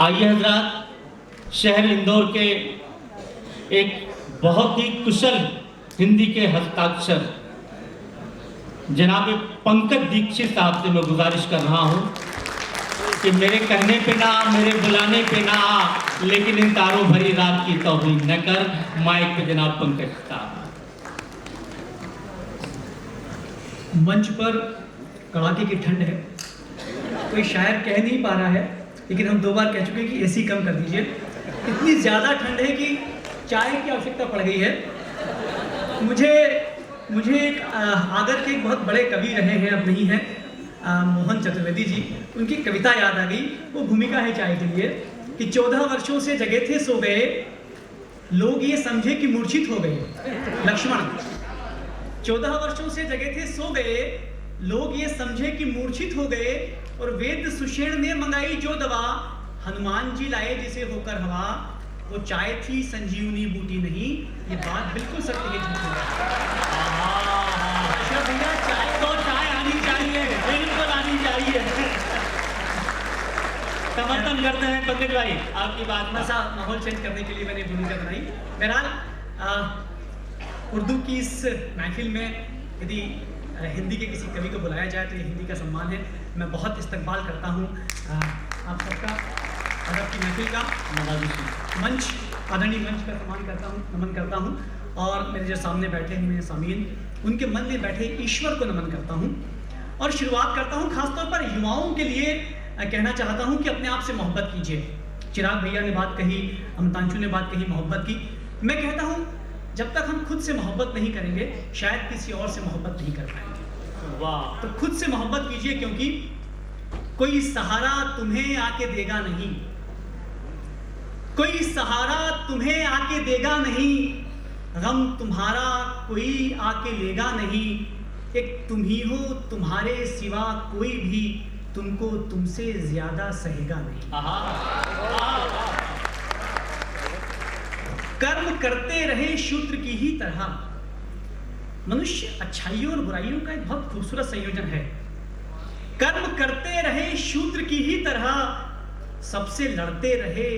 आइए हजरात, शहर इंदौर के एक बहुत ही कुशल हिंदी के हस्ताक्षर जनाब पंकज दीक्षित साहब से मैं गुजारिश कर रहा हूं कि मेरे कहने पे ना, मेरे बुलाने पे ना, लेकिन इन तारों भरी रात की तौहीन न कर। माइक पे जनाब पंकज साहब। मंच पर कड़ाके की ठंड है, कोई शायर कह नहीं पा रहा है, लेकिन हम 2 बार कह चुके हैं कि एसी कम कर दीजिए। इतनी ज़्यादा ठंड है कि चाय की आवश्यकता पड़ गई है। मुझे एक आगर के एक बहुत बड़े कवि रहे हैं, अब नहीं है, मोहन चतुर्वेदी जी, उनकी कविता याद आ गई। वो भूमिका है चाय के लिए कि 14 वर्षों से जगे थे सो गए, लोग ये समझे कि मूर्छित हो गए। लक्ष्मण, 14 वर्षों से जगे थे सो गए, लोग ये समझे कि मूर्छित हो गए, और वेद सुषेण ने मंगाई जो दवा, हनुमान जी लाए जिसे होकर हवा, वो चाय थी संजीवनी बूटी नहीं। ये बात बिल्कुल सत्य है, झूठ भैया, चाय तो चाय आनी चाहिए, बिल्कुल आनी चाहिए। समर्थन करते हैं पंकज भाई आपकी बात में। सा माहौल चेंज करने के लिए मैंने भूमिका बनाई। बहरहाल उर्दू की इस महफिल में यदि हिंदी के किसी कवि को बुलाया जाए तो ये हिंदी का सम्मान है। मैं बहुत इस्तकबाल करता हूँ आप सबका, अदब की महफिल का, मंच, आदरणीय मंच का सम्मान करता हूँ, नमन करता हूँ, और मेरे जो सामने बैठे हुए हैं सामीन, उनके मन में बैठे ईश्वर को नमन करता हूँ। और शुरुआत करता हूँ खासतौर पर युवाओं के लिए कहना चाहता हूँ कि अपने आप से मोहब्बत कीजिए। चिराग भैया ने बात कही, अमतांशु ने बात कही मोहब्बत की। मैं कहता हूँ जब तक हम खुद से मोहब्बत नहीं करेंगे, शायद किसी और से मोहब्बत नहीं कर पाएंगे। वाह! तो खुद से मोहब्बत कीजिए, क्योंकि कोई सहारा तुम्हें आके देगा नहीं, कोई सहारा तुम्हें आके देगा नहीं, गम तुम्हारा कोई आके लेगा नहीं, एक तुम ही हो, तुम्हारे सिवा कोई भी तुमको तुमसे ज्यादा सहेगा नहीं। कर्म करते रहे शूद्र की ही तरह। मनुष्य अच्छाइयों और बुराइयों का एक बहुत खूबसूरत संयोजन है। कर्म करते रहे शूद्र की ही तरह, सबसे लड़ते रहे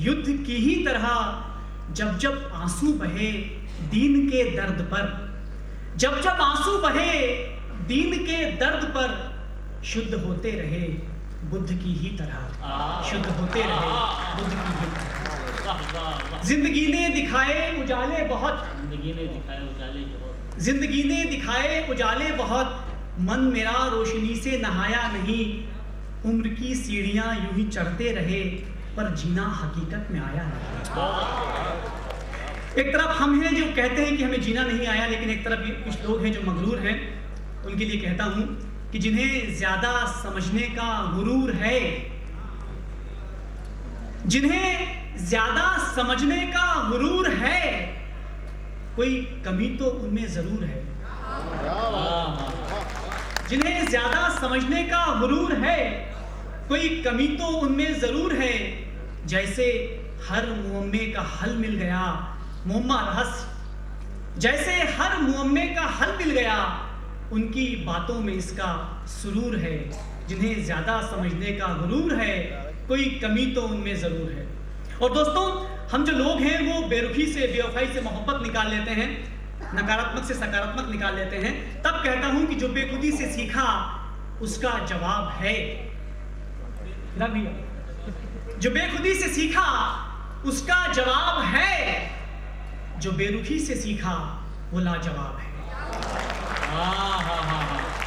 युद्ध की ही तरह, जब जब आंसू बहे दीन के दर्द पर, जब जब आंसू बहे दीन के दर्द पर, शुद्ध होते रहे बुद्ध की ही तरह, शुद्ध होते रहे बुद्ध की ही तरह। जिंदगी ने दिखाए उजाले बहुत, जिंदगी ने दिखाए उजाले बहुत, जिंदगी ने दिखाए उजाले बहुत, मन मेरा रोशनी से नहाया नहीं, उम्र की सीढ़ियां यूं ही चढ़ते रहे, पर जीना हकीकत में आया नहीं। एक तरफ हम हैं जो कहते हैं कि हमें जीना नहीं आया, लेकिन एक तरफ कुछ लोग हैं जो मगरूर हैं। उनके लिए कहता हूं कि जिन्हें ज्यादा समझने का गुरूर है, जिन्हें ज्यादा समझने का गुरूर है, कोई कमी तो उनमें जरूर है। जिन्हें ज्यादा समझने का गुरूर है, कोई कमी तो उनमें जरूर है, जैसे हर मुअम्मे का हल मिल गया, मुअम्मा रहस्य, जैसे हर मुअम्मे का हल मिल गया, उनकी बातों में इसका सुरूर है। जिन्हें ज्यादा समझने का गुरूर है, कोई कमी तो उनमें जरूर है। और दोस्तों, हम जो लोग हैं वो बेरुखी से, बेवफाई से मोहब्बत निकाल लेते हैं, नकारात्मक से सकारात्मक निकाल लेते हैं। तब कहता हूं कि जो बेखुदी से सीखा उसका जवाब है, जो बेखुदी से सीखा उसका जवाब है, जो बेरुखी से सीखा वो लाजवाब है।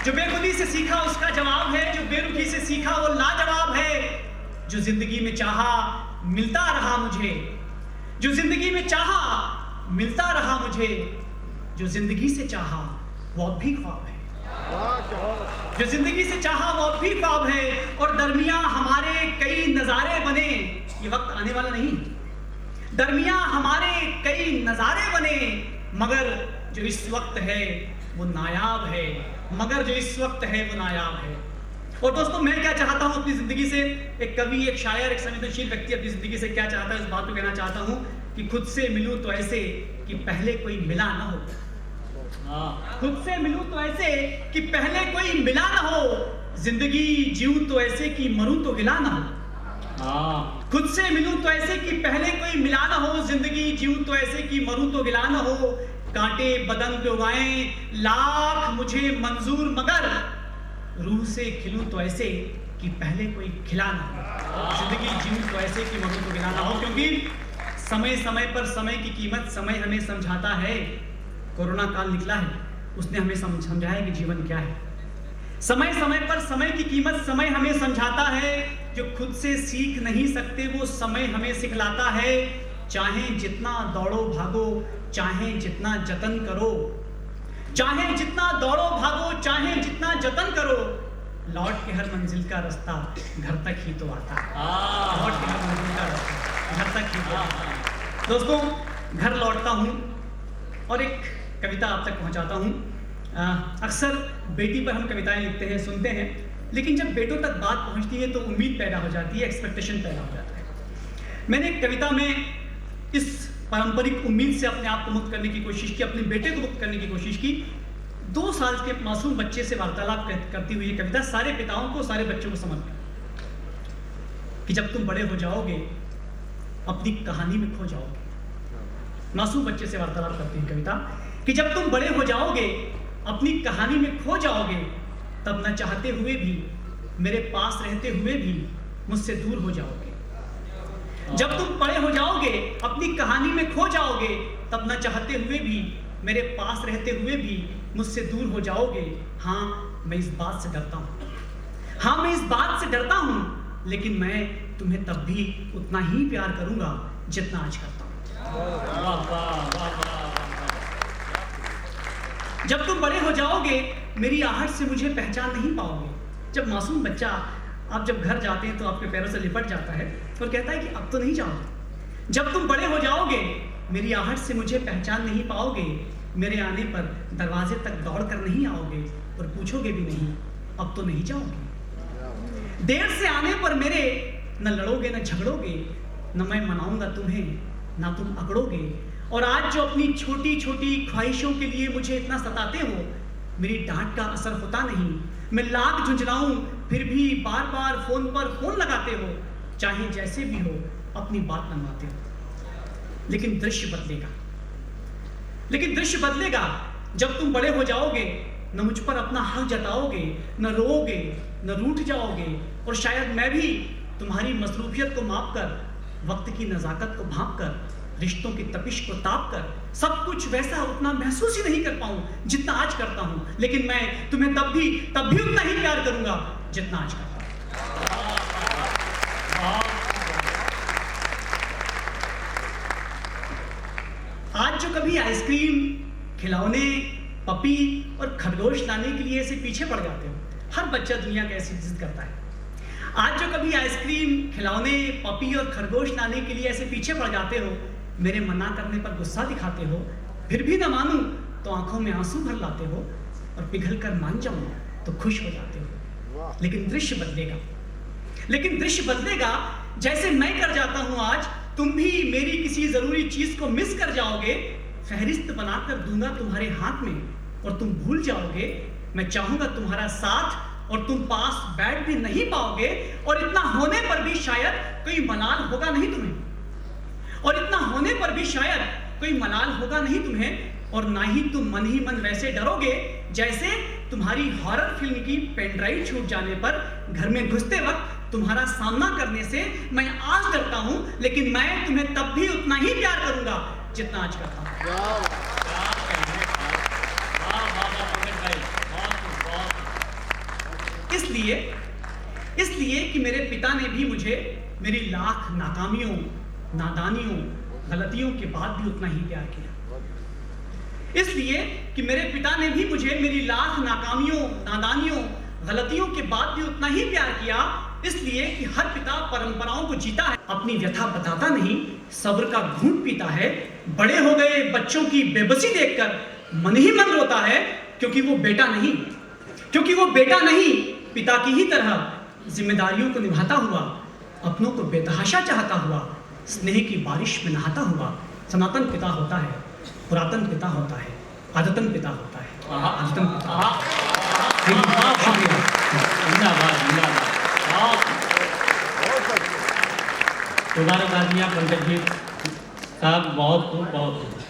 जो बेखुदी से सीखा उसका जवाब है, जो बेरुखी से सीखा वो लाजवाब है। जो जिंदगी में चाहा मिलता रहा मुझे, जो जिंदगी में चाहा मिलता रहा मुझे, जो जिंदगी से चाहा वो अब भी ख्वाब है, जो जिंदगी से चाहा वो अब भी ख्वाब है। और दरमियां हमारे कई नजारे बने, ये वक्त आने वाला नहीं, दरमियां हमारे कई नजारे बने, मगर जो इस वक्त है वो नायाब है, मगर जो इस वक्त है वो नायाब है। और दोस्तों, मैं क्या चाहता हूं अपनी जिंदगी से, एक कवि, एक शायर, एक संवेदनशील व्यक्ति अपनी जिंदगी से क्या चाहता है, इस बात को कहना चाहता हूं कि खुद से मिलूं तो ऐसे कि पहले कोई मिला ना हो। खुद से मिलूं तो ऐसे कि पहले कोई मिला ना हो, जिंदगी जीऊं तो ऐसे कि मरूं तो गिला ना हो। हाँ। खुद से मिलूं तो ऐसे कि पहले कोई मिला ना हो, जिंदगी जीऊं तो ऐसे कि मरूं तो गिला ना हो, कांटे बदन पे उगाएं लाख मुझे मंजूर, मगर रूह से खिलूं तो ऐसे कि पहले कोई खिला ना हो, जिंदगी जीऊं तो ऐसे कि मरूं तो गिला ना हो। क्योंकि समय समय पर समय की कीमत समय हमें समझाता है। कोरोना काल निकला है, उसने हमें समझाया कि जीवन क्या है। समय समय पर समय की कीमत समय हमें समझाता है। जो खुद से सीख नहीं सकते वो समय हमें सिखलाता है। चाहे जितना दौड़ो भागो, चाहे जितना जतन करो, चाहे जितना दौड़ो भागो, चाहे जितना जतन करो, लौट के हर मंजिल का रास्ता घर तक ही तो आता है। लौट के हर मंजिल का रास्ता घर तक ही तो आता है। दोस्तों, घर लौटता हूँ और एक कविता आप तक पहुँचाता हूँ। अक्सर बेटी पर हम कविताएं लिखते हैं, सुनते हैं, लेकिन जब बेटों तक बात पहुँचती है तो उम्मीद पैदा हो जाती है, एक्सपेक्टेशन पैदा हो जाता है। मैंने एक कविता में इस पारंपरिक उम्मीद से अपने आप को मुक्त करने की कोशिश की, अपने बेटे को मुक्त करने की कोशिश की। 2 साल के मासूम बच्चे से वार्तालाप करती हुई ये कविता सारे पिताओं को, सारे बच्चों को समर्पित कि जब तुम बड़े हो जाओगे अपनी कहानी में खो जाओगे। मासूम बच्चे से वार्तालाप करती हुई कविता कि जब तुम बड़े हो जाओगे अपनी कहानी में खो जाओगे, तब न चाहते हुए भी मेरे पास रहते हुए भी मुझसे दूर हो जाओगे। जब तुम बड़े हो जाओगे अपनी कहानी में खो जाओगे, तब न चाहते हुए भी मेरे पास रहते हुए भी मुझसे दूर हो जाओगे। हाँ, मैं इस बात से डरता हूँ, हाँ मैं इस बात से डरता हूँ, लेकिन मैं तुम्हें तब भी उतना ही प्यार करूंगा जितना आज करता हूँ। जब तुम बड़े हो जाओगे मेरी आहट से मुझे पहचान नहीं पाओगे। जब मासूम बच्चा आप जब घर जाते हैं तो आपके पैरों से लिपट जाता है और कहता है कि अब तो नहीं जाओगे। जब तुम बड़े हो जाओगे मेरी आहट से मुझे पहचान नहीं पाओगे, मेरे आने पर दरवाजे तक दौड़ कर नहीं आओगे और पूछोगे भी नहीं अब तो नहीं जाओगे। देर से आने पर मेरे न लड़ोगे न झगड़ोगे, न मैं मनाऊंगा तुम्हें ना तुम अकड़ोगे। और आज जो अपनी छोटी छोटी ख्वाहिशों के लिए मुझे इतना सताते हो, मेरी डांट का असर होता नहीं। मैं लाख झुंझलाऊं फिर भी बार बार फोन पर फोन लगाते हो, चाहे जैसे भी हो अपनी बात मनवाते हो। लेकिन दृश्य बदलेगा, लेकिन दृश्य बदलेगा जब तुम बड़े हो जाओगे, न मुझ पर अपना हक जताओगे, न रोओगे न रूठ जाओगे। और शायद मैं भी तुम्हारी मसरूफियत को माप कर, वक्त की नज़ाकत को भांप कर, रिश्तों की तपिश को ताप कर सब कुछ वैसा उतना महसूस ही नहीं कर पाऊं जितना आज करता हूं। लेकिन मैं तुम्हें तब भी उतना ही प्यार करूंगा जितना आज करता हूं। आज जो कभी आइसक्रीम, खिलौने, पपी और खरगोश लाने के लिए ऐसे पीछे पड़ जाते हो, हर बच्चा दुनिया का ऐसी जिद करता है। आज जो कभी आइसक्रीम, खिलौने, पपी और खरगोश लाने के लिए ऐसे पीछे पड़ जाते हो, मेरे मना करने पर गुस्सा दिखाते हो, फिर भी ना मानूं तो आंखों में आंसू भर लाते हो, और पिघल कर मान जाऊं तो खुश हो जाते हो। लेकिन दृश्य बदलेगा, लेकिन दृश्य बदलेगा जैसे मैं कर जाता हूं आज, तुम भी मेरी किसी जरूरी चीज को मिस कर जाओगे। फहरिस्त बनाकर दूंगा तुम्हारे हाथ में और तुम भूल जाओगे। मैं चाहूंगा तुम्हारा साथ और तुम पास बैठ भी नहीं पाओगे। और इतना होने पर भी शायद कोई मलाल होगा नहीं तुम्हें, और इतना होने पर भी शायद कोई मलाल होगा नहीं तुम्हें। और ना ही तुम मन ही मन वैसे डरोगे जैसे तुम्हारी हॉरर फिल्म की पेन ड्राइव छूट जाने पर घर में घुसते वक्त तुम्हारा सामना करने से मैं आज डरता हूं। लेकिन मैं तुम्हें तब भी उतना ही प्यार करूंगा जितना आज करता हूं। इसलिए कि मेरे पिता ने भी मुझे मेरी लाख नाकामियों, नादानियों, गलतियों के बाद भी उतना ही प्यार किया। इसलिए कि मेरे पिता ने भी मुझे मेरी लाख नाकामियों, नादानियों, गलतियों के बाद भी उतना ही प्यार किया। इसलिए कि हर पिता परंपराओं को जीता है, अपनी व्यथा बताता नहीं, सब्र का घूंट पीता है। बड़े हो गए बच्चों की बेबसी देखकर मन ही मन रोता है, क्योंकि वो बेटा नहीं, पिता की ही तरह जिम्मेदारियों को निभाता हुआ, अपनों को बेतहाशा चाहता हुआ, स्नेह की बारिश में नहाता हुआ। सनातन पिता होता है, पुरातन पिता होता है, आदतन पिता होता है, आदतन पिता। शुक्रिया। मुबारकबादियाँ पंकज जी साहब, बहुत खूब बहुत खूब।